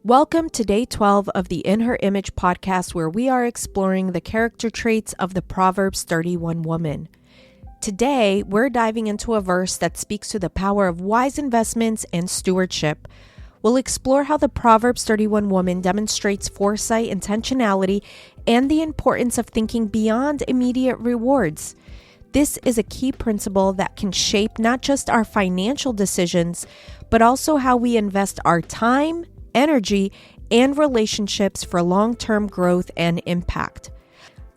Welcome to day 12 of the In Her Image podcast, where we are exploring the character traits of the Proverbs 31 woman. Today, we're diving into a verse that speaks to the power of wise investments and stewardship. We'll explore how the Proverbs 31 woman demonstrates foresight, intentionality, and the importance of thinking beyond immediate rewards. This is a key principle that can shape not just our financial decisions, but also how we invest our time, energy, and relationships for long-term growth and impact.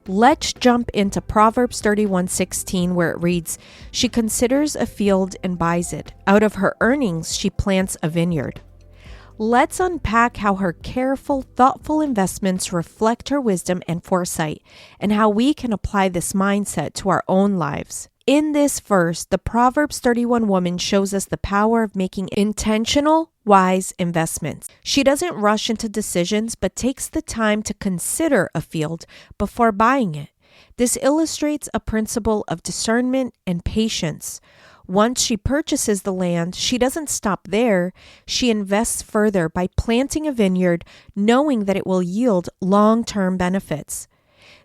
Let's jump into Proverbs 31:16, where it reads, "She considers a field and buys it. Out of her earnings, she plants a vineyard." Let's unpack how her careful, thoughtful investments reflect her wisdom and foresight, and how we can apply this mindset to our own lives. In this verse, the Proverbs 31 woman shows us the power of making intentional, wise investments. She doesn't rush into decisions, but takes the time to consider a field before buying it. This illustrates a principle of discernment and patience. Once she purchases the land, she doesn't stop there. She invests further by planting a vineyard, knowing that it will yield long-term benefits.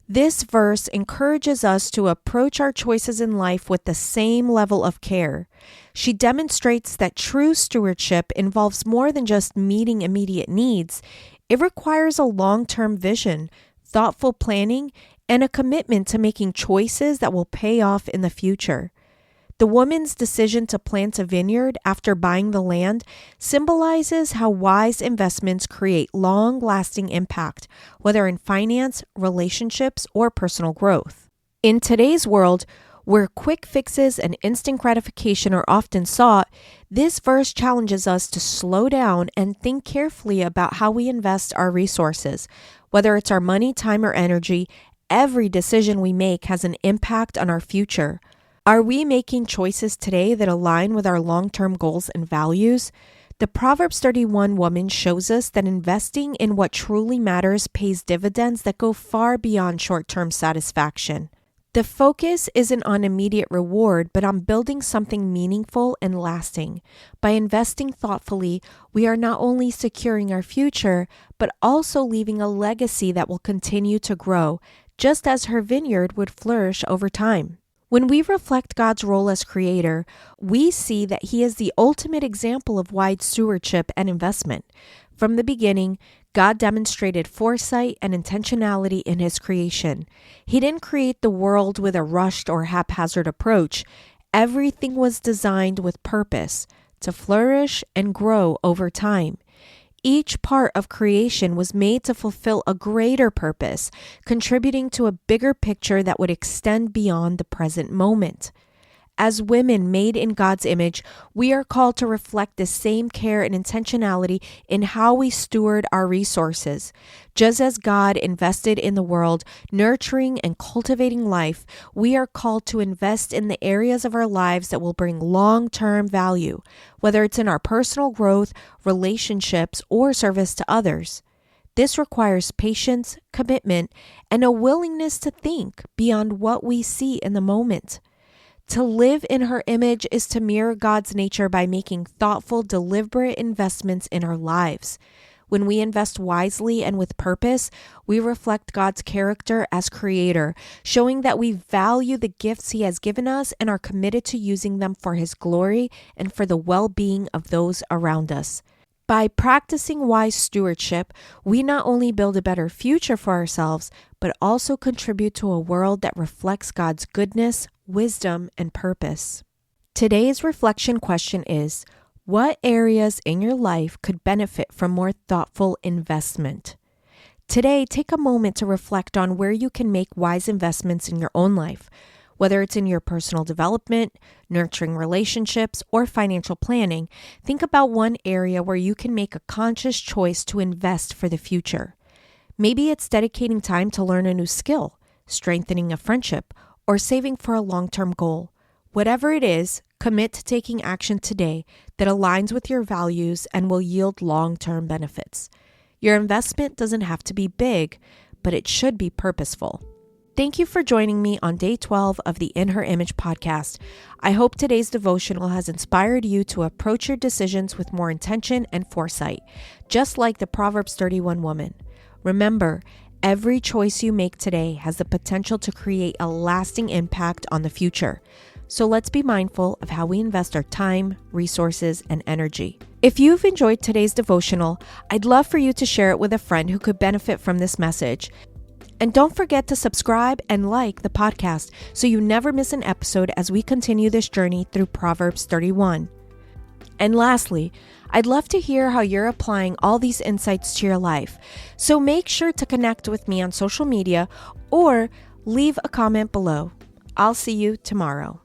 This verse encourages us to approach our choices in life with the same level of care. She demonstrates that true stewardship involves more than just meeting immediate needs. It requires a long-term vision, thoughtful planning, and a commitment to making choices that will pay off in the future. The woman's decision to plant a vineyard after buying the land symbolizes how wise investments create long-lasting impact, whether in finance, relationships, or personal growth. In today's world, where quick fixes and instant gratification are often sought, this verse challenges us to slow down and think carefully about how we invest our resources. Whether it's our money, time, or energy, every decision we make has an impact on our future. Are we making choices today that align with our long-term goals and values? The Proverbs 31 woman shows us that investing in what truly matters pays dividends that go far beyond short-term satisfaction. The focus isn't on immediate reward, but on building something meaningful and lasting. By investing thoughtfully, we are not only securing our future, but also leaving a legacy that will continue to grow, just as her vineyard would flourish over time. When we reflect God's role as creator, we see that he is the ultimate example of wise stewardship and investment. From the beginning, God demonstrated foresight and intentionality in his creation. He didn't create the world with a rushed or haphazard approach. Everything was designed with purpose, to flourish and grow over time. Each part of creation was made to fulfill a greater purpose, contributing to a bigger picture that would extend beyond the present moment. As women made in God's image, we are called to reflect the same care and intentionality in how we steward our resources. Just as God invested in the world, nurturing and cultivating life, we are called to invest in the areas of our lives that will bring long-term value, whether it's in our personal growth, relationships, or service to others. This requires patience, commitment, and a willingness to think beyond what we see in the moment. To live in her image is to mirror God's nature by making thoughtful, deliberate investments in our lives. When we invest wisely and with purpose, we reflect God's character as creator, showing that we value the gifts he has given us and are committed to using them for his glory and for the well-being of those around us. By practicing wise stewardship, we not only build a better future for ourselves, but also contribute to a world that reflects God's goodness, wisdom, and purpose. Today's reflection question is, what areas in your life could benefit from more thoughtful investment? Today, take a moment to reflect on where you can make wise investments in your own life. Whether it's in your personal development, nurturing relationships, or financial planning, think about one area where you can make a conscious choice to invest for the future. Maybe it's dedicating time to learn a new skill, strengthening a friendship, or saving for a long-term goal. Whatever it is, commit to taking action today that aligns with your values and will yield long-term benefits. Your investment doesn't have to be big, but it should be purposeful. Thank you for joining me on day 12 of the In Her Image podcast. I hope today's devotional has inspired you to approach your decisions with more intention and foresight, just like the Proverbs 31 woman. Remember, every choice you make today has the potential to create a lasting impact on the future. So let's be mindful of how we invest our time, resources, and energy. If you've enjoyed today's devotional, I'd love for you to share it with a friend who could benefit from this message. And don't forget to subscribe and like the podcast so you never miss an episode as we continue this journey through Proverbs 31. And lastly, I'd love to hear how you're applying all these insights to your life. So make sure to connect with me on social media or leave a comment below. I'll see you tomorrow.